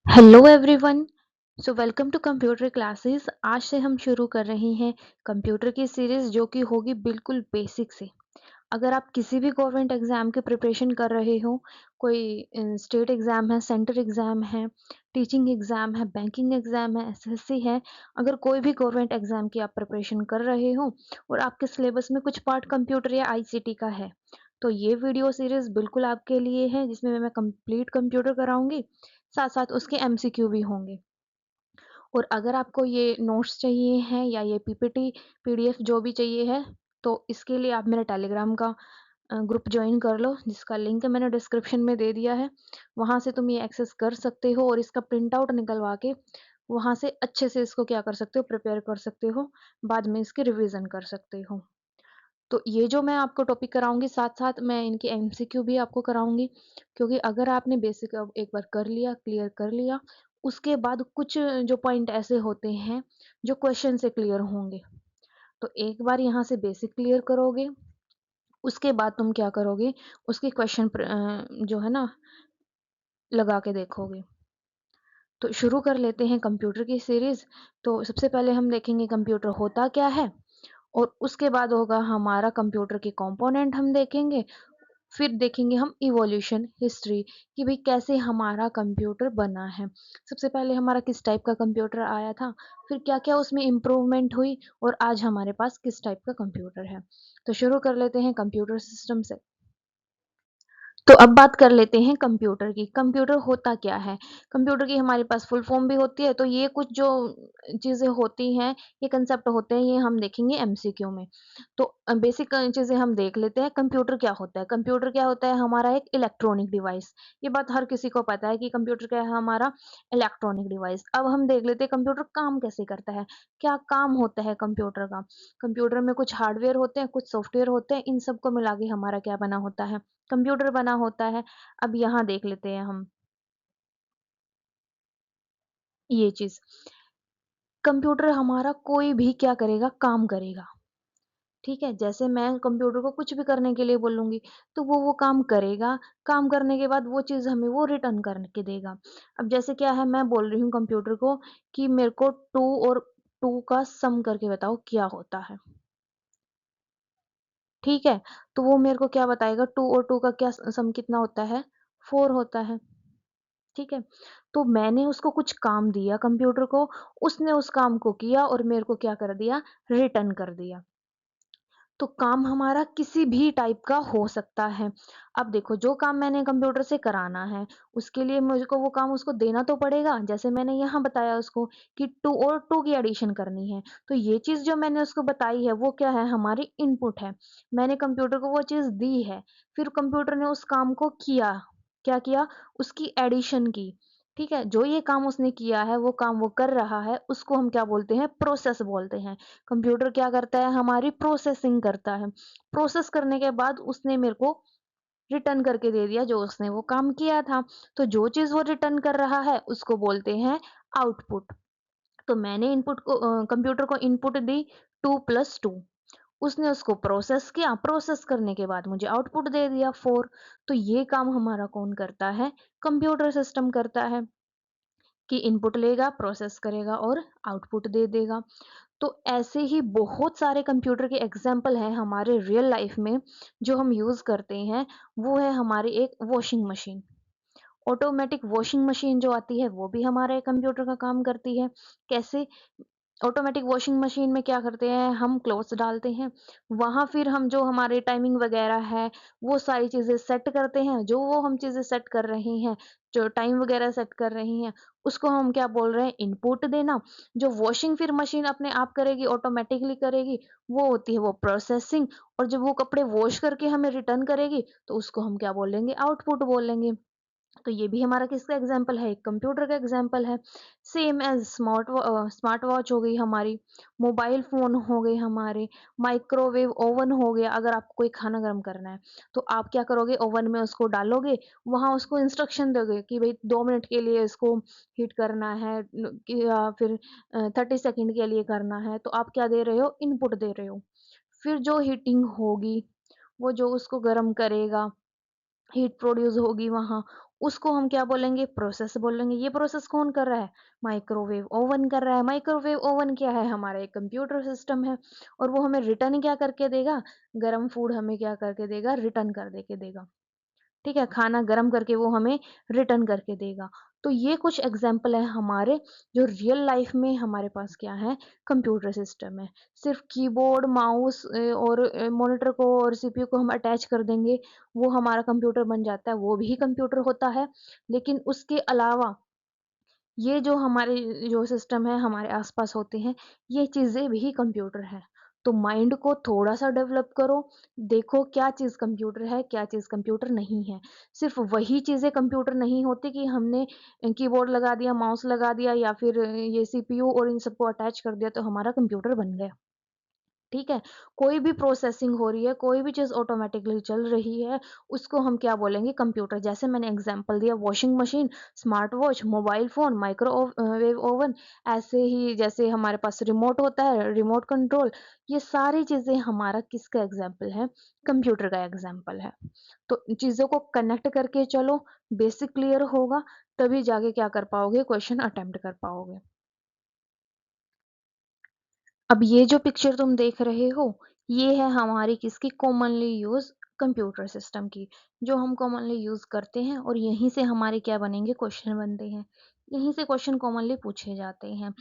Hello everyone. So welcome to computer classes. आज से हम शुरू कर रहे हैं कंप्यूटर की सीरीज जो कि होगी बिल्कुल बेसिक से। अगर आप किसी भी गवर्नमेंट एग्जाम की प्रिपरेशन कर रहे हो, कोई स्टेट एग्जाम है, सेंटर एग्जाम है, टीचिंग एग्जाम है, बैंकिंग एग्जाम है, एसएससी है, अगर कोई भी गवर्नमेंट एग्जाम की आप प्रिपरेशन कर रहे हो और आपके सिलेबस में कुछ पार्ट कंप्यूटर या आईसीटी का है, तो ये वीडियो सीरीज बिल्कुल आपके लिए है जिसमें मैं कंप्लीट कंप्यूटर कराऊंगी, साथ साथ उसके एमसीक्यू भी होंगे। और अगर आपको ये नोट्स चाहिए हैं या ये पीपीटी पीडीएफ जो भी चाहिए है, तो इसके लिए आप मेरा टेलीग्राम का ग्रुप ज्वाइन कर लो जिसका लिंक मैंने डिस्क्रिप्शन में दे दिया है। वहाँ से तुम ये एक्सेस कर सकते हो और इसका प्रिंट आउट निकलवा के वहाँ से अच्छे से इसको क्या कर सकते हो, प्रिपेयर कर सकते हो, बाद में इसकी रिवीजन कर सकते हो। तो ये जो मैं आपको टॉपिक कराऊँगी, साथ-साथ मैं इनके एमसीक्यू भी आपको कराऊँगी, क्योंकि अगर आपने बेसिक अब एक बार कर लिया, क्लियर कर लिया, उसके बाद कुछ जो पॉइंट ऐसे होते हैं, जो क्वेश्चन से क्लियर होंगे। तो एक बार यहाँ से बेसिक क्लियर करोगे, उसके बाद तुम क्या करोगे, उसके क्वेश्चन जो है ना, लगा के देखोगे। तो शुरू कर लेते हैं कंप्यूटर की सीरीज़। तो सबसे पहले हम देखेंगे कंप्यूटर होता क्या है, और उसके बाद होगा हमारा कंप्यूटर के कंपोनेंट हम देखेंगे। फिर देखेंगे हम इवोल्यूशन हिस्ट्री कि भाई कैसे हमारा कंप्यूटर बना है। सबसे पहले हमारा किस टाइप का कंप्यूटर आया था, फिर क्या-क्या उसमें इम्प्रूवमेंट हुई और आज हमारे पास किस टाइप का कंप्यूटर है। तो शुरू कर लेते हैं कंप्यूटर सिस्टम से। तो अब बात कर लेते हैं कंप्यूटर की। कंप्यूटर होता क्या है? कंप्यूटर की हमारे पास फुल फॉर्म भी होती है, तो ये कुछ जो चीज़ें होती हैं, ये कंसेप्ट होते हैं, ये हम देखेंगे एमसीक्यू में। तो बेसिक चीज़ें हम देख लेते हैं। कंप्यूटर क्या होता है? कंप्यूटर क्या होता है? हमारा एक इलेक्ट्रॉनिक डिवाइस। ये बात हर किसी को पता है कि कंप्यूटर क्या है हमारा, इलेक्ट्रॉनिक डिवाइस। अब हम देख लेते हैं कंप्यूटर काम कैसे करता है? क्या काम होता है कंप्यूटर का? कंप्यूटर में कुछ हार्डवेयर होते हैं, कुछ सॉफ्टवेयर होते हैं, इन सबको मिला के हमारा क्या बना होता है? कंप्यूटर बना होता है। अब यहाँ देख लेते हैं हम ये चीज़। कंप्यूटर हमारा कोई भी क्या करेगा, काम करेगा, ठीक है? जैसे मैं कंप्यूटर को कुछ भी करने के लिए बोलूँगी, तो वो काम करेगा। काम करने के बाद वो चीज़ हमें वो रिटर्न करके देगा। अब जैसे क्या है, मैं बोल रही हूँ कंप्यूटर को कि मेरे को 2 और 2 का सम करके बताओ क्या होता है, ठीक है? तो वो मेरे को क्या बताएगा, 2 और 2 का क्या सम कितना होता है? 4 होता है। ठीक है? तो मैंने उसको कुछ काम दिया कंप्यूटर को, उसने उस काम को किया और मेरे को क्या कर दिया, रिटर्न कर दिया। तो काम हमारा किसी भी टाइप का हो सकता है। अब देखो जो काम मैंने कंप्यूटर से कराना है, उसके लिए मुझको वो काम उसको देना तो पड़ेगा। जैसे मैंने यहाँ बताया उसको कि 2 और 2 की एडिशन करनी है, तो ये चीज़ जो मैंने उसको बताई है वो क्या है, हमारी इनपुट है। मैंने कंप्यूटर को वो चीज़ दी है, फिर कंप्यूटर ने उस काम को किया। क्या किया? उसकी एडिशन की। ठीक है? जो ये काम उसने किया है, वो काम वो कर रहा है, उसको हम क्या बोलते हैं? प्रोसेस बोलते हैं। कंप्यूटर क्या करता है, हमारी प्रोसेसिंग करता है। प्रोसेस करने के बाद उसने मेरे को रिटर्न करके दे दिया जो उसने वो काम किया था। तो जो चीज़ वो रिटर्न कर रहा है उसको बोलते हैं आउटपुट। तो मैंने कंप्यूटर को इनपुट दी 2 प्लस 2, उसने उसको प्रोसेस किया, प्रोसेस करने के बाद मुझे आउटपुट दे दिया 4। तो ये काम हमारा कौन करता है? कंप्यूटर सिस्टम करता है कि इनपुट लेगा, प्रोसेस करेगा और आउटपुट दे देगा। तो ऐसे ही बहुत सारे कंप्यूटर के एग्जाम्पल हैं हमारे रियल लाइफ में जो हम यूज़ करते हैं। वो है हमारी एक washing machine. Automatic washing machine जो आती है वो भी हमारे कंप्यूटर का काम करती है। कैसे? ऑटोमेटिक वॉशिंग मशीन में क्या करते हैं, हम क्लॉथ्स डालते हैं, वहाँ फिर हम जो हमारे टाइमिंग वगैरह है, वो सारी चीज़ें सेट करते हैं। जो वो हम चीज़ें सेट कर रहे हैं, जो टाइम वगैरह सेट कर रहे हैं, उसको हम क्या बोल रहे हैं, इनपुट देना। जो वॉशिंग फिर मशीन अपने आप करेगी, ऑटोमेटिकली करेगी, वो होती है वो प्रोसेसिंग। और जब वो कपड़े वॉश करके हमें रिटर्न करेगी, तो उसको हम क्या बोलेंगे, आउटपुट बोलेंगे। तो ये भी हमारा किसका एग्जाम्पल है, एक कंप्यूटर का एग्जाम्पल है। सेम एज स्मार्ट वॉच हो गई हमारी, मोबाइल फोन हो गए हमारे, माइक्रोवेव ओवन हो गया। अगर आपको कोई खाना गर्म करना है, तो आप क्या करोगे, ओवन में उसको डालोगे, वहां उसको इंस्ट्रक्शन दोगे कि भाई 2 मिनट के लिए इसको हीट करना है, या फिर 30 सेकेंड के लिए करना है। तो आप क्या दे रहे हो, इनपुट दे रहे हो। फिर जो हीटिंग होगी, वो जो उसको गर्म करेगा, हीट प्रोड्यूस होगी वहाँ, उसको हम क्या बोलेंगे? प्रोसेस बोलेंगे। ये प्रोसेस कौन कर रहा है? माइक्रोवेव ओवन कर रहा है। माइक्रोवेव ओवन क्या है? हमारा एक कंप्यूटर सिस्टम है और वो हमें रिटर्न क्या करके देगा? गरम फूड हमें क्या करके देगा? रिटर्न कर दे के देगा। ठीक है? खाना गरम करके वो हमें रिटर्न करके देगा। तो ये कुछ एग्ज़ाम्पल है हमारे जो रियल लाइफ़ में हमारे पास क्या है? कंप्यूटर सिस्टम है। सिर्फ़ कीबोर्ड, माउस और मॉनिटर को और सीपीयू को हम अटैच कर देंगे, वो हमारा कंप्यूटर बन जाता है, वो भी कंप्यूटर होता है। लेकिन उसके अलावा ये जो हमारे जो सिस्टम है हमारे आस-पास होते हैं, ये चीज़ें भी कंप्यूटर हैं। तो माइंड को थोड़ा-सा डेवलप करो, देखो क्या चीज़ कंप्यूटर है, क्या चीज़ कंप्यूटर नहीं है। सिर्फ़ वही चीज़ें कंप्यूटर नहीं होती कि हमने कीबोर्ड लगा दिया, माउस लगा दिया या फिर ये सीपीयू और इन सबको अटैच कर दिया तो हमारा कंप्यूटर बन गया। ठीक है? कोई भी प्रोसेसिंग हो रही है, कोई भी चीज़ ऑटोमैटिकली चल रही है, उसको हम क्या बोलेंगे? कंप्यूटर। जैसे मैंने एग्ज़ाम्पल दिया washing machine, smart watch, mobile phone, wave oven, ऐसे ही जैसे हमारे पास रिमोट होता है, रिमोट कंट्रोल, ये सारी चीज़ें हमारा किसका एग्ज़ाम्पल है? कंप्यूटर का एग्ज़ाम्पल है। तो चीज़ों को कनेक्ट करके चलो, बेसिक क्लियर होगा, तभी जाके क्या कर पाओगे? क्वेश्चन अटेम्प्ट कर पाओगे। अब ये जो पिक्चर तुम देख रहे हो, ये है हमारी किसकी कॉमनली यूज़ कंप्यूटर सिस्टम की, जो हम कॉमनली यूज़ करते हैं और यहीं से हमारे क्या बनेंगे क्वेश्चन बनते हैं। यहीं से क्वेश्चन कॉमनली पूछे जाते हैं।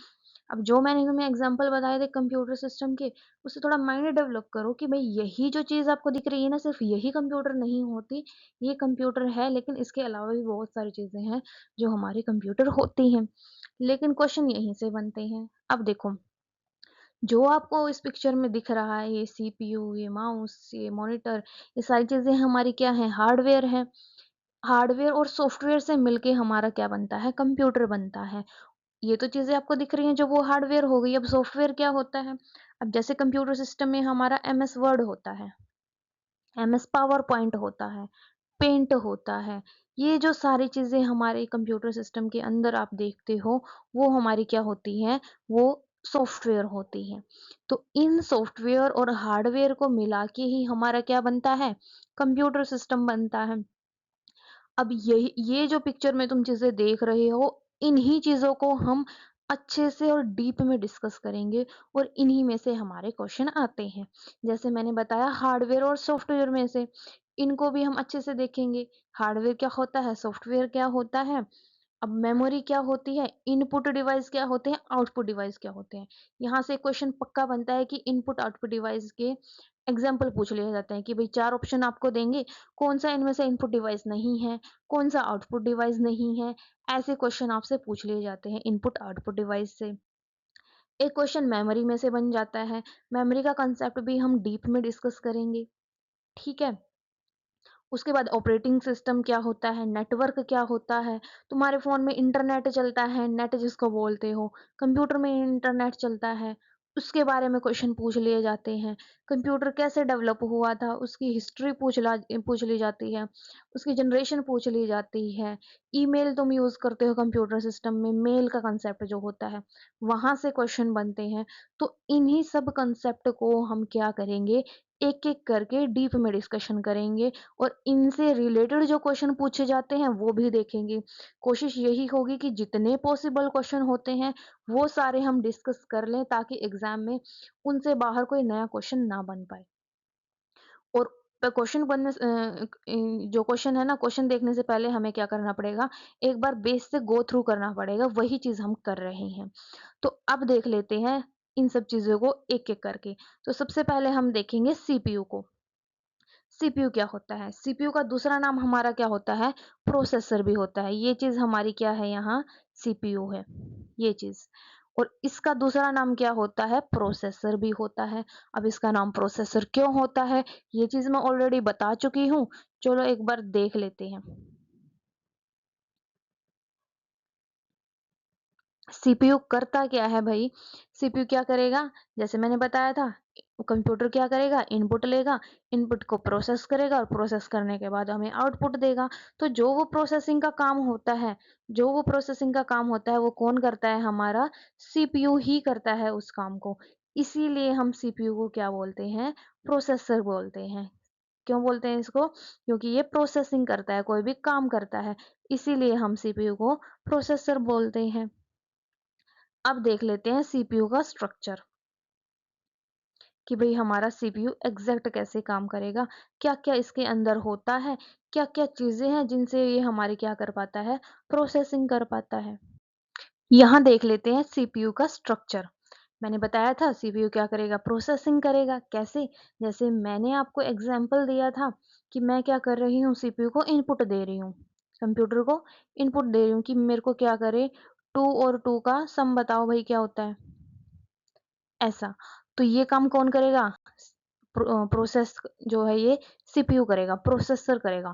अब जो मैंने तुम्हें एग्ज़ाम्पल बताए थे कंप्यूटर सिस्टम के, उससे थोड़ा माइंड डेवलप करो कि भई यही जो चीज़ आपको दिख रही है ना, सिर्फ़ यही कंप्यूटर नहीं होती, ये कंप्यूटर है लेकिन इसके अलावा भी बहुत सारी चीज़ें हैं, जो हमारे कंप्यूटर होती हैं। लेकिन क्वेश्चन यहीं से बनते हैं। अब देखो जो आपको इस पिक्चर में दिख रहा है ये सीपीयू, ये माउस, ये मॉनिटर, ये सारी चीज़ें हमारी क्या हैं? हार्डवेयर हैं। हार्डवेयर और सॉफ्टवेयर से मिलके हमारा क्या बनता है? कंप्यूटर बनता है। ये तो चीज़ें आपको दिख रही हैं जो वो हार्डवेयर हो गई, अब सॉफ्टवेयर क्या होता है? अब जैसे कंप्यूटर सिस्टम में हमारा एमएस वर्ड होता है, एमएस पावर पॉइंट होता है, पेंट होता है। ये जो सारी चीज़ें हमारे कंप्यूटर सिस्टम के अंदर आप देखते हो, वो हमारी क्या होती हैं? वो सॉफ्टवेयर होती हैं। तो इन सॉफ्टवेयर और हार्डवेयर को मिला के ही हमारा क्या बनता है? कंप्यूटर सिस्टम बनता है। अब यही ये जो पिक्चर में तुम चीज़ें देख रहे हो, इन्हीं चीज़ों को हम अच्छे से और डीप में डिस्कस करेंगे और इन्हीं में से हमारे क्वेश्चन आते हैं। जैसे मैंने बताया हार्डवेयर और सॉफ्टवेयर में से, इनको भी हम अच्छे से देखेंगे। हार्डवेयर क्या होता है? सॉफ्टवेयर क्या होता है? अब मेमोरी क्या होती है? इनपुट डिवाइस क्या होते हैं? आउटपुट डिवाइस क्या होते हैं? यहाँ से क्वेश्चन पक्का बनता है कि इनपुट आउटपुट डिवाइस के एग्जाम्पल पूछ लिए जाते हैं कि भाई 4 ऑप्शन आपको देंगे, कौन-सा इनमें से इनपुट डिवाइस नहीं है, कौन-सा आउटपुट डिवाइस नहीं है, ऐसे क्वेश्चन आपसे पूछ लिए जाते हैं इनपुट आउटपुट डिवाइस से। एक क्वेश्चन मेमोरी में से बन जाता है, मेमोरी का कांसेप्ट भी हम डीप में डिस्कस करेंगे, ठीक है? उसके बाद ऑपरेटिंग सिस्टम क्या होता है, नेटवर्क क्या होता है, तुम्हारे फ़ोन में इंटरनेट चलता है, नेट जिसको बोलते हो, कंप्यूटर में इंटरनेट चलता है, उसके बारे में क्वेश्चन पूछ लिए जाते हैं। कंप्यूटर कैसे डेवलप हुआ था, उसकी हिस्ट्री पूछ ली जाती है, उसकी जनरेशन पूछ ली जाती है। ईमेल तुम यूज़ करते हो कंप्यूटर सिस्टम में, मेल का कांसेप्ट जो होता है, वहाँ से क्वेश्चन बनते हैं। तो इन्हीं सब कांसेप्ट को हम क्या करेंगे, एक-एक करके डीप में डिस्कशन करेंगे और इनसे रिलेटेड जो क्वेश्चन पूछे जाते हैं वो भी देखेंगे। कोशिश यही होगी कि जितने पॉसिबल क्वेश्चन होते हैं वो सारे हम डिस्कस कर लें ताकि एग्ज़ाम में उनसे बाहर कोई नया क्वेश्चन ना बन पाए। और क्वेश्चन बनने से जो क्वेश्चन है ना क्वेश्चन देखने से पहले हमें क्या करना पड़ेगा, एक बार बेस से गो थ्रू करना पड़ेगा, वही चीज़ हम कर रहे हैं। तो अब देख लेते हैं इन सब चीज़ों को एक-एक करके। तो सबसे पहले हम देखेंगे सीपीयू को। सीपीयू क्या होता है? सीपीयू का दूसरा नाम हमारा क्या होता है? प्रोसेसर भी होता है। ये चीज़ हमारी क्या है यहाँ? सीपीयू है, ये चीज़। और इसका दूसरा नाम क्या होता है? प्रोसेसर भी होता है। अब इसका नाम प्रोसेसर क्यों होता है? ये चीज़ मैं ऑलरेडी बता चुकी हूँ। चलो एक बार देख लेते हैं। सीपीयू करता क्या है भई? सीपीयू क्या करेगा? जैसे मैंने बताया था, कंप्यूटर क्या करेगा? इनपुट लेगा, इनपुट को प्रोसेस करेगा और प्रोसेस करने के बाद हमें आउटपुट देगा। तो जो वो प्रोसेसिंग का काम होता है, वो कौन करता है? हमारा सीपीयू ही करता है उस काम को। इसीलिए हम सीपीयू को क्या बोलते हैं? प्रोसेसर बोलते हैं। क्यों बोलते हैं इसको? क्योंकि ये प्रोसेसिंग करता है, कोई भी काम करता है, इसीलिए हम सीपीयू को प्रोसेसर बोलते हैं। अब देख लेते हैं सीपीयू का स्ट्रक्चर कि भाई हमारा सीपीयू एग्जैक्ट कैसे काम करेगा, क्या-क्या इसके अंदर होता है, क्या-क्या चीजें हैं जिनसे ये हमारी क्या कर पाता है, प्रोसेसिंग कर पाता है। यहाँ देख लेते हैं सीपीयू का स्ट्रक्चर। मैंने बताया था सीपीयू क्या करेगा, प्रोसेसिंग करेगा। कैसे? जैसे मैंने आपको एग्जांपल दिया था कि मैं क्या कर रही हूँ, सीपीयू को इनपुट दे रही हूँ, कंप्यूटर को इनपुट दे रही हूँ कि मेरे को क्या करे, 2 और 2 का सम बताओ भाई क्या होता है, ऐसा। तो ये काम कौन करेगा? प्रोसेस जो है ये सीपीयू करेगा, प्रोसेसर करेगा।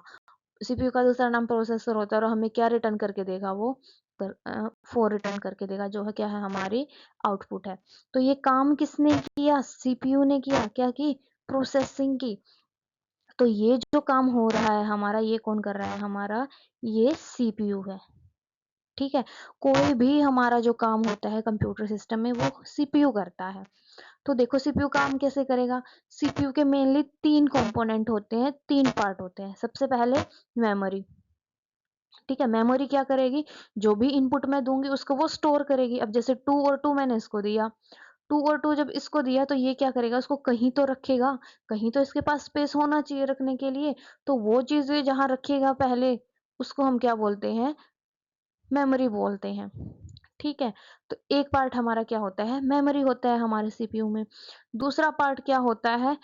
सीपीयू का दूसरा नाम प्रोसेसर होता है और हमें क्या रिटर्न करके देगा वो, 4 रिटर्न करके देगा, जो है क्या है, हमारी आउटपुट है। तो ये काम किसने किया? सीपीयू ने किया। क्या की? प्रोसेसिंग की। तो ये जो काम हो रहा है हमारा, ये कौन कर रहा है? हमारा ये सीपीयू है। ठीक है, कोई भी हमारा जो काम होता है कंप्यूटर सिस्टम में वो सीपीयू करता है। तो देखो सीपीयू काम कैसे करेगा। सीपीयू के मेनली 3 कंपोनेंट होते हैं, 3 पार्ट होते हैं। सबसे पहले मेमोरी। ठीक है, मेमोरी क्या करेगी, जो भी इनपुट मैं दूंगी उसको वो स्टोर करेगी। अब जैसे 2 और 2 मैंने इसको दिया, 2 और 2 जब इसको दिया तो ये क्या करेगा, उसको कहीं तो रखेगा, कहीं तो इसके पास स्पेस होना चाहिए रखने के लिए। तो वो चीजें जहां रखेगा पहले, उसको हम क्या बोलते हैं, मेमोरी बोलते हैं। ठीक है, तो एक पार्ट हमारा क्या होता है, मेमोरी होता है हमारे सीपीयू में। दूसरा पार्ट क्या होता है,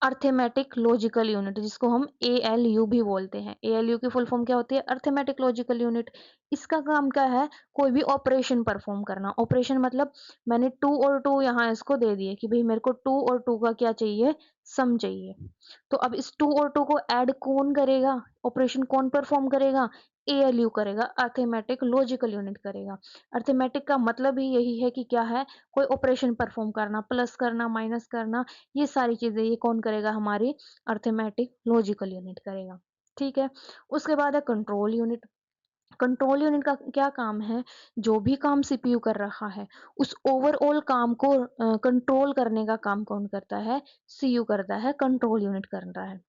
अर्थमेटिक लॉजिकल यूनिट, जिसको हम एएलयू भी बोलते हैं। एएलयू की फुल फॉर्म क्या होती है, अर्थमेटिक लॉजिकल यूनिट। इसका काम क्या है, कोई भी ऑपरेशन परफॉर्म करना। ऑपरेशन मतलब मैंने 2 और 2 यहाँ इसको दे दिए कि भाई मेरे को 2 और 2 का क्या चाहिए, सम चाहिए। तो अब इस 2 और 2 को ऐड कौन करेगा, ऑपरेशन कौन परफॉर्म करेगा, एएलयू करेगा, अर्थमेटिक लॉजिकल यूनिट करेगा। अर्थमेटिक का मतलब ही यही है कि क्या है, कोई ऑपरेशन परफॉर्म करना, प्लस करना, माइनस करना, ये सारी चीजें ये कौन करेगा, हमारी अर्थमेटिक लॉजिकल यूनिट करेगा। ठीक है, उसके बाद है कंट्रोल यूनिट। कंट्रोल यूनिट का क्या काम है, जो भी काम सीपीयू कर रहा है उस ओवरऑल काम को कंट्रोल करने का काम कौन करता है, सीयू करता है, कंट्रोल यूनिट कर रहा है।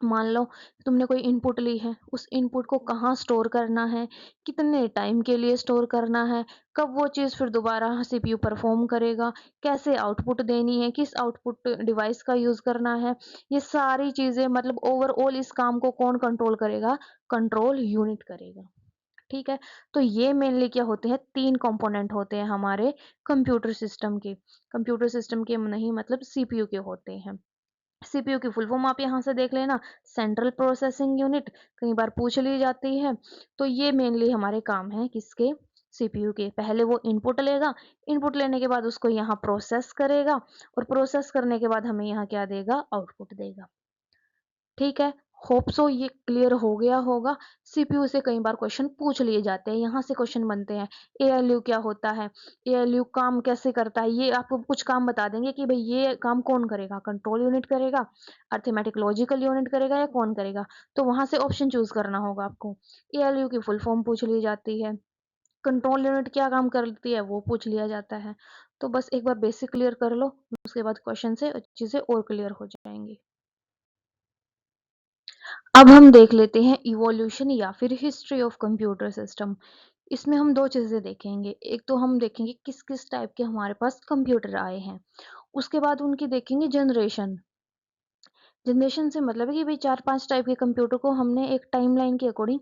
मान लो तुमने कोई इनपुट ली है, उस इनपुट को कहाँ स्टोर करना है, कितने टाइम के लिए स्टोर करना है, कब वो चीज़ फिर दोबारा सीपीयू परफॉर्म करेगा, कैसे आउटपुट देनी है, किस आउटपुट डिवाइस का यूज़ करना है, ये सारी चीज़ें मतलब ओवरऑल इस काम को कौन कंट्रोल करेगा, कंट्रोल यूनिट करेगा। ठीक है, तो ये मेनली क्या होते हैं, 3 कंपोनेंट होते हैं हमारे कंप्यूटर सिस्टम के। कंप्यूटर सिस्टम के नहीं मतलब सीपीयू के होते हैं। सीपीयू की फुल फॉर्म आप यहाँ से देख लेना, सेंट्रल प्रोसेसिंग यूनिट, कई बार पूछ ली जाती है। तो ये मेनली हमारे काम है किसके, सीपीयू के। पहले वो इनपुट लेगा, इनपुट लेने के बाद उसको यहाँ प्रोसेस करेगा और प्रोसेस करने के बाद हमें यहाँ क्या देगा, आउटपुट देगा। ठीक है, होप सो ये क्लियर हो गया होगा। सीपीयू से कई बार क्वेश्चन पूछ लिए जाते हैं, यहाँ से क्वेश्चन बनते हैं, एएलयू क्या होता है, एएलयू काम कैसे करता है, ये आपको कुछ काम बता देंगे कि भाई ये काम कौन करेगा, कंट्रोल यूनिट करेगा, अर्थमेटिक लॉजिकल यूनिट करेगा या कौन करेगा। तो वहां से ऑप्शन चूज करना होगा आपको। एएलयू की फुल फॉर्म पूछ ली जाती है, कंट्रोल यूनिट क्या काम करती है वो पूछ लिया जाता है। तो बस एक बार बेसिक क्लियर कर लो, उसके बाद क्वेश्चन से चीजें और क्लियर हो जाएंगी। अब हम देख लेते हैं इवोल्यूशन या फिर हिस्ट्री ऑफ कंप्यूटर सिस्टम। इसमें हम दो चीजें देखेंगे, एक तो हम देखेंगे किस किस टाइप के हमारे पास कंप्यूटर आए हैं, उसके बाद उनकी देखेंगे जनरेशन। जनरेशन से मतलब है कि भाई 4-5 टाइप के कंप्यूटर को हमने एक टाइमलाइन के अकॉर्डिंग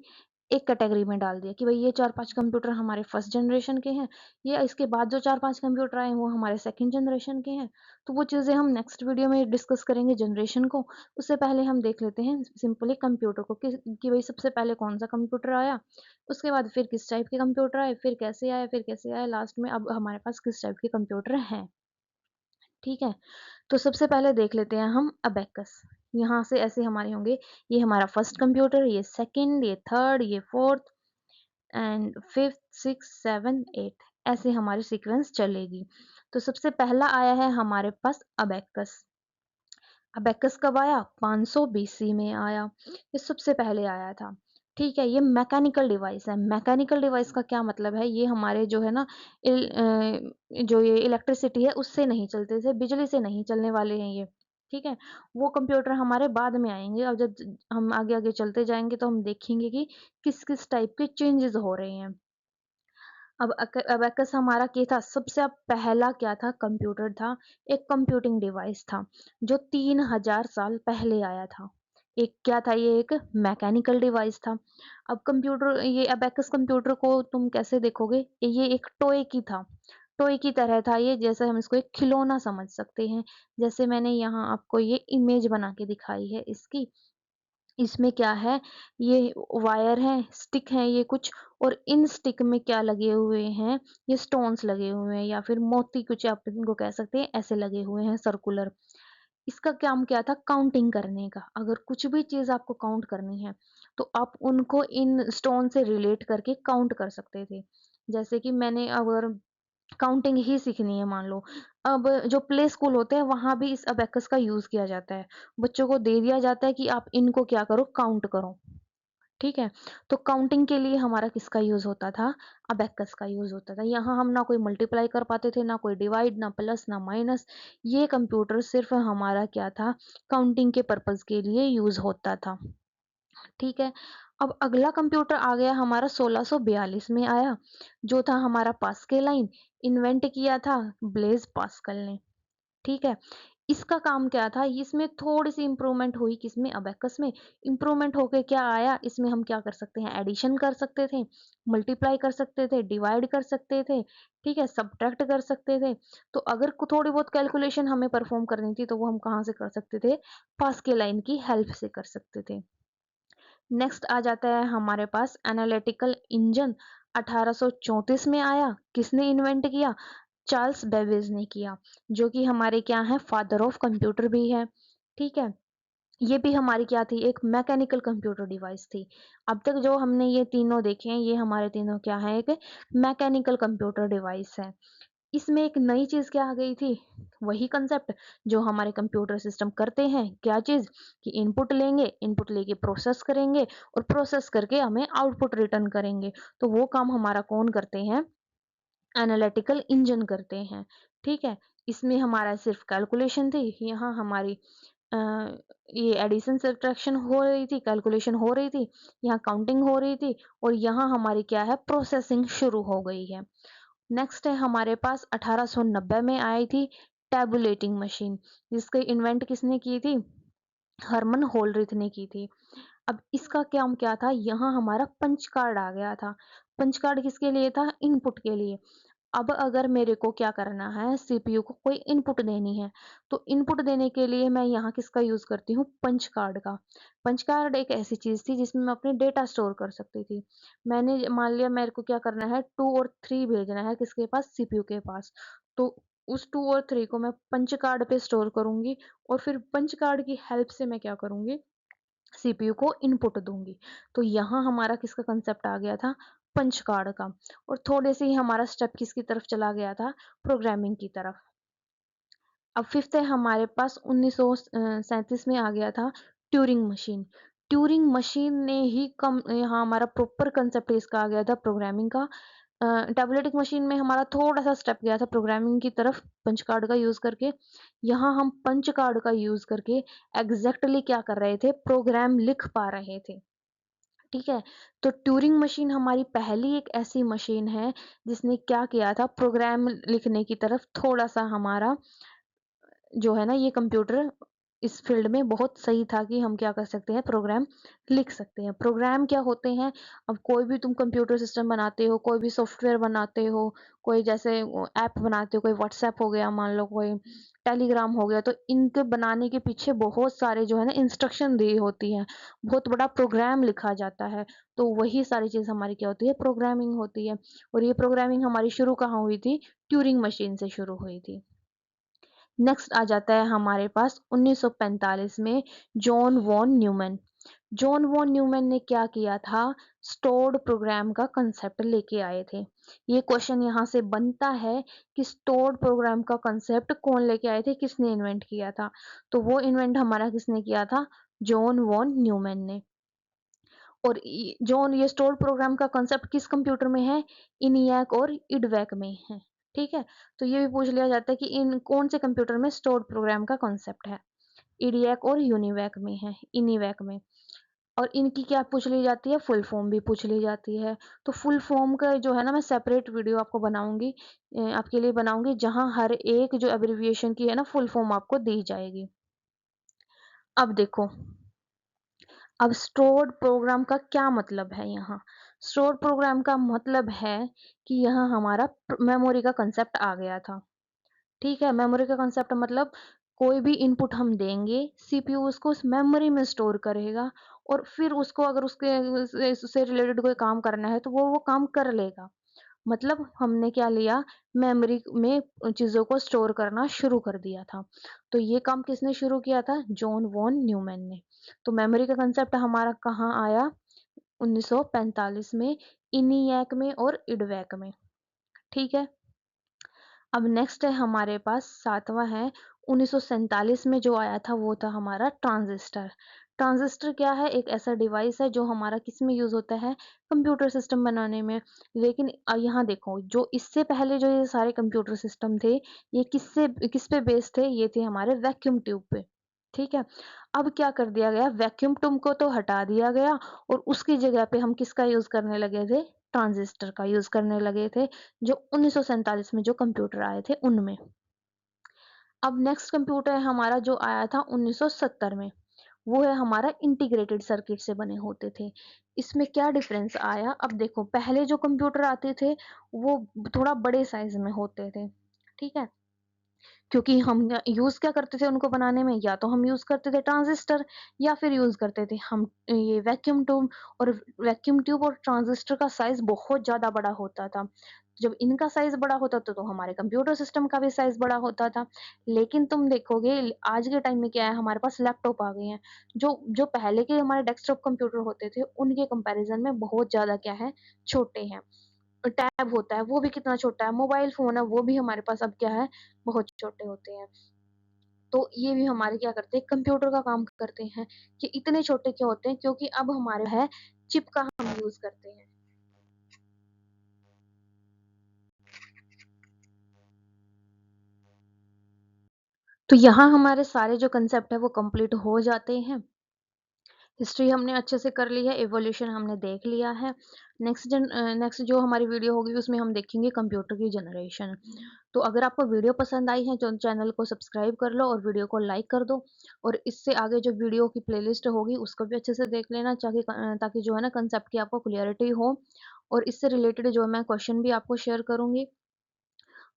एक कैटेगरी में डाल दिया कि भाई ये 4-5 कंप्यूटर हमारे फर्स्ट जनरेशन के हैं, ये इसके बाद जो 4-5 कंप्यूटर आए हैं वो हमारे सेकंड जनरेशन के हैं। तो वो चीज़ें हम नेक्स्ट वीडियो में डिस्कस करेंगे जनरेशन को। उससे पहले हम देख लेते हैं सिंपली कंप्यूटर को कि भाई सबसे पहले कौन सा कंप्यूटर आया, उसके बाद फिर किस टाइप के कंप्यूटर आए, फिर कैसे आए, फिर कैसे आए, लास्ट में अब हमारे पास किस टाइप के कंप्यूटर हैं। ठीक है, तो सबसे पहले देख लेते हैं हम अबेकस। यहाँ से ऐसे हमारे होंगे, ये हमारा फर्स्ट कंप्यूटर, ये सेकंड, ये थर्ड, ये fourth and fifth, six, seven, eight, ऐसे हमारी सीक्वेंस चलेगी। तो सबसे पहला आया है हमारे पास अबेकस। अबेकस कब आया, 500 बीसी में आया, ये सबसे पहले आया था। ठीक है, ये मैकेनिकल डिवाइस है। मैकेनिकल डिवाइस का क्या मतलब है, ये हमारे जो है ना जो ये इलेक्ट्रिसिटी है उससे नहीं चलते, जैसे बिजली से नहीं चलने वाले हैं ये। ठीक है? वो कंप्यूटर हमारे बाद में आएँगे और जब ज हम आगे-आगे चलते जाएँगे तो हम देखेंगे कि किस-किस टाइप के चेंजेज़ हो रहे हैं। अब अबेकस हमारा क्या था? सबसे पहला क्या था? कंप्यूटर था, एक कंप्यूटिंग डिवाइस था, जो 3000 साल पहले आया था। एक क्या था ये? एक मैकेनिकल डिवाइस था। अब कंप्यूटर ये अबेकस कंप्यूटर को तुम कैसे देखोगे? ये एक टॉय की था। टॉय की तरह था ये, जैसे हम इसको एक खिलौना समझ सकते हैं। जैसे मैंने यहाँ आपको ये इमेज बना के दिखाई है इसकी। इसमें क्या है, ये वायर है, स्टिक है ये कुछ, और इन स्टिक में क्या लगे हुए हैं, ये स्टोन्स लगे हुए हैं या फिर मोती कुछ आप इनको कह सकते हैं, ऐसे लगे हुए हैं सर्कुलर। इसका काम क्या था? काउंटिंग करने का। अगर कुछ भी चीज़ आपको काउंट करनी है, तो आप उनको इन स्टोन से रिलेट करके काउंट कर सकते थे। जैसे कि मैंने अगर काउंटिंग ही सीखनी है मान लो। अब जो प्ले स्कूल होते हैं वहाँ भी इस अबेकस का यूज़ किया जाता है। बच्चों को दे दिया जाता है कि आप इनको क्या करो, काउंट करो, ठीक है? तो काउंटिंग के लिए हमारा किसका यूज़ होता था? अबेकस का यूज़ होता था। यहाँ हम ना कोई मल्टीप्लाई कर पाते थे, ना कोई डिवाइड, ना प्लस, ना माइनस। ये कंप्यूटर सिर्फ़ हमारा क्या था? काउंटिंग के पर्पज़ के लिए यूज़ होता था। ठीक है। अब अगला कंप्यूटर आ गया हमारा 1642 में आया, जो था हमारा पास्कल, इन्वेंट किया था ब्लेज़ पास्कल ने, ठीक है। इसका काम क्या था? इसमें थोड़ी-सी इम्प्रूवमेंट हुई, किसमें? अबेकस में। इम्प्रूवमेंट होके क्या आया? इसमें हम क्या कर सकते हैं? एडिशन कर सकते थे, मल्टीप्लाई कर सकते थे, डिवाइड कर सकते थे, ठीक है, सब्ट्रैक्ट कर सकते थे। तो अगर थोड़ी बहुत कैलकुलेशन हमें परफॉर्म करनी थी, तो वो हम कहाँ से कर सकते थे? पास्कल की हेल्प से कर सकते थे। नेक्स्ट आ जाता है हमारे पास एनालिटिकल इंजन। 1834 में आया। किसने इन्वेंट किया? चार्ल्स बेबेज ने किया, जो कि हमारे क्या है? फादर ऑफ कंप्यूटर भी है, ठीक है। ये भी हमारी क्या थी? एक मैकेनिकल कंप्यूटर डिवाइस थी। अब तक जो हमने ये तीनों देखे हैं, ये हमारे तीनों क्या है? एक मैकेनिकल कंप्यूटर डिवाइस है। इसमें एक नई चीज़ क्या आ गई थी? वही कंसेप्ट जो हमारे कंप्यूटर सिस्टम करते हैं। क्या चीज़? कि इनपुट लेंगे, इनपुट लेके प्रोसेस करेंगे और प्रोसेस करके हमें आउटपुट रिटर्न करेंगे। तो वो काम हमारा कौन करते हैं? एनालिटिकल इंजन करते हैं, ठीक है? इसमें हमारा सिर्फ़ कैलकुलेशन थी, यहाँ हमारी अ, ये एडिशन सब्ट्रैक्शन हो रही थी, कैलकुलेशन हो रही थी, यहाँ काउंटिंग हो रही थी और यहाँ हमारी क्या है? प्रोसेसिंग शुरू हो गई है। नेक्स्ट है हमारे पास 1890 में आई थी टैबुलेटिंग मशीन, जिसकी इन्वेंट किसने की थी? हरमन होलरिथ ने की थी। अब इसका काम क्या था? यहाँ हमारा पंच कार्ड आ गया था। पंच कार्ड किसके लिए था? इनपुट के लिए। अब अगर मेरे को क्या करना है? सीपीयू को कोई इनपुट देनी है, तो इनपुट देने के लिए मैं यहाँ किसका यूज़ करती हूँ? पंच कार्ड का। पंच कार्ड एक ऐसी चीज़ थी जिसमें मैं अपने डेटा स्टोर कर सकती थी। मैंने मान लिया मेरे को क्या करना है? 2 और 3 भेजना है किसके पास? सीपीयू के पास। तो उस 2 और 3 को मैं पंच कार्ड पे स्टोर करूँगी और फिर पंच कार्ड की हेल्प से मैं क्या करूँगी? सीपीयू को इनपुट दूँगी। तो यहाँ हमारा किसका कांसेप्ट आ गया था? पंच कार्ड का। और थोड़े से ही हमारा स्टेप किसकी तरफ चला गया था? प्रोग्रामिंग की तरफ। अब फिफ्थ है हमारे पास 1937 में आ गया था ट्यूरिंग मशीन। ट्यूरिंग मशीन ने ही कम यहाँ हमारा प्रॉपर कांसेप्ट इसका आ गया था प्रोग्रामिंग का। टैबुलेटिंग मशीन में हमारा थोड़ा-सा स्टेप गया था प्रोग्रामिंग की तरफ पंच कार्ड का यूज़ करके। यहाँ हम पंच कार्ड का यूज़ करके एग्ज़ैक्टली क्या कर रहे थे? प्रोग्राम लिख पा रहे थे। ठीक है? तो ट्यूरिंग मशीन हमारी पहली एक ऐसी मशीन है जिसने क्या किया था? प्रोग्राम लिखने की तरफ थोड़ा-सा हमारा जो है ना ये कंप्यूटर इस फील्ड में बहुत सही था कि हम क्या कर सकते हैं? प्रोग्राम लिख सकते हैं। प्रोग्राम क्या होते हैं? अब कोई भी तुम कंप्यूटर सिस्टम बनाते हो, कोई भी सॉफ्टवेयर बनाते हो, कोई जैसे ऐप बनाते हो, कोई व्हाट्सएप हो गया मान लो, कोई टेलीग्राम हो गया, तो इनके बनाने के पीछे बहुत सारे जो है ना इंस्ट्रक्शन दी होती हैं। बहुत बड़ा प्रोग्राम लिखा जाता है। तो वही सारी चीज़ हमारी क्या होती है? प्रोग्रामिंग होती है। और ये प्रोग्रामिंग हमारी शुरू कहाँ हुई थी? ट्यूरिंग मशीन से शुरू हुई थी। नेक्स्ट आ जाता है हमारे पास 1945 में John von Neumann. John von Neumann ने क्या किया था? स्टोर्ड प्रोग्राम का कंसेप्ट लेके आए थे। ये क्वेश्चन यहाँ से बनता है कि स्टोर्ड प्रोग्राम का कंसेप्ट कौन लेके आए थे? किसने इन्वेंट किया था? तो वो इन्वेंट हमारा किसने किया था? जॉन वॉन न्यूमैन ने। और जॉन ये स्टोर्ड प्रोग्राम का कंसेप्ट किस कंप्यूटर में है? इनियाक और इडवैक में है। ठीक है? तो ये भी पूछ लिया जाता है कि इन कौन से कंप्यूटर में स्टोर्ड प्रोग्राम का कॉन्सेप्ट है। ईडीएक और यूनिवैक में है, इनिवैक में। और इनकी क्या पूछ ली जाती है, फुल फॉर्म भी पूछ ली जाती है। तो फुल फॉर्म का जो है ना, मैं सेपरेट वीडियो आपको बनाऊँगी, आपके लिए बनाऊँगी, जहाँ हर एक जो एब्रिविएशन की है ना, फुल फॉर्म आपको दी जाएगी। अब देखो, अब स्टोर्ड प्रोग्राम का क्या मतलब है यहाँ? स्टोर्ड प्रोग्राम का मतलब है कि यहाँ हमारा मेमोरी का कंसेप्ट आ गया था। ठीक है, मेमोरी का कंसेप्ट मतलब कोई भी इनपुट हम देंगे, सीपीयू उसको उस मेमोरी में स्टोर करेगा और फिर उसको अगर उसके से रिलेटेड कोई काम करना है, तो वो काम कर लेगा। मतलब हमने क्या लिया, मेमोरी में चीज़ों को स्टोर करना शुरू कर दिया था। तो ये काम किसने शुरू किया था? जॉन वॉन न्यूमैन ने। तो मेमोरी का कंसेप्ट हमारा कहाँ आया? 1945 में, इनिएक में और इडवैक में। ठीक है? अब नेक्स्ट है हमारे पास 7वां है, 1947 में जो आया था वो था हमारा ट्रांजिस्टर। ट्रांजिस्टर क्या है? एक ऐसा डिवाइस है जो हमारा किसमें यूज़ होता है? कंप्यूटर सिस्टम बनाने में। लेकिन यहाँ देखो, जो इससे पहले जो ये सारे कंप्यूटर सिस्टम थे, ये किस पे बेस्ड थे? ये थे हमारे वैक्यूम ट्यूब पे। ठीक है? अब क्या कर दिया गया? वैक्यूम ट्यूब को तो हटा दिया गया और उसकी जगह पे हम किसका यूज़ करने लगे थे? ट्रांजिस्टर का यूज़ करने लगे थे, जो 1947 में जो कंप्यूटर आए थे उनमें। अब नेक्स्ट कंप्यूटर हमारा जो आया था 1970 में, वो है हमारा इंटीग्रेटेड सर्किट से बने होते थे। इसमें क्या डिफरेंस आया? अब देखो, पहले जो कंप्यूटर आते थे वो थोड़ा बड़े साइज में होते थे। ठीक है? क्योंकि हम यूज़ क्या करते थे उनको बनाने में, या तो हम यूज़ करते थे ट्रांजिस्टर या फिर यूज़ करते थे हम ये वैक्यूम ट्यूब। और वैक्यूम ट्यूब और ट्रांजिस्टर का साइज़ बहुत ज़्यादा बड़ा होता था। जब इनका साइज़ बड़ा होता था तो हमारे कंप्यूटर सिस्टम का भी साइज़ बड़ा होता था। लेकिन तुम देखोगे आज के टाइम में क्या है, हमारे पास लैपटॉप आ गए हैं, जो जो पहले के हमारे डेस्कटॉप कंप्यूटर होते थे उनके कंपैरिज़न में बहुत ज़्यादा क्या है, छोटे हैं। टैब होता है वो भी कितना छोटा है, मोबाइल फ़ोन है वो भी हमारे पास अब क्या है, बहुत छोटे होते हैं। तो ये भी हमारे क्या करते हैं, कंप्यूटर का काम करते हैं। कि इतने छोटे क्यों होते हैं? क्योंकि अब हमारे है चिप का हम यूज़ करते हैं। तो यहाँ हमारे सारे जो कंसेप्ट है वो कंप्लीट हो जाते हैं। हिस्ट्री हमने अच्छे से कर ली है, इवोल्यूशन हमने देख लिया है। नेक्स्ट जो हमारी वीडियो होगी उसमें हम देखेंगे कंप्यूटर की जनरेशन। तो अगर आपको वीडियो पसंद आई है तो चैनल को सब्सक्राइब कर लो और वीडियो को लाइक कर दो। और इससे आगे जो वीडियो की प्लेलिस्ट होगी उसको भी अच्छे से देख लेना, ताकि जो है ना कंसेप्ट की आपको क्लियरिटी हो। और इससे रिलेटेड जो है मैं क्वेश्चन भी आपको शेयर करूँगी।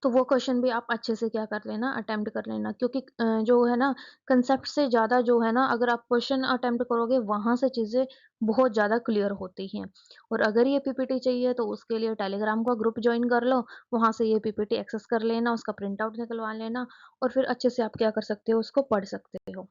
तो वो क्वेश्चन भी आप अच्छे से क्या कर लेना, अटेम्प्ट कर लेना, क्योंकि जो है ना कंसेप्ट से ज़्यादा जो है ना, अगर आप क्वेश्चन अटेम्प्ट करोगे वहाँ से चीज़ें बहुत ज़्यादा क्लियर होती हैं। और अगर ये पीपीटी चाहिए तो उसके लिए टेलीग्राम का ग्रुप जॉइन कर लो, वहाँ से ये पीपीटी एक्सेस कर लेना, उसका प्रिंट आउट निकलवा लेना और फिर अच्छे से आप क्या कर सकते हो, उसको पढ़ सकते हो।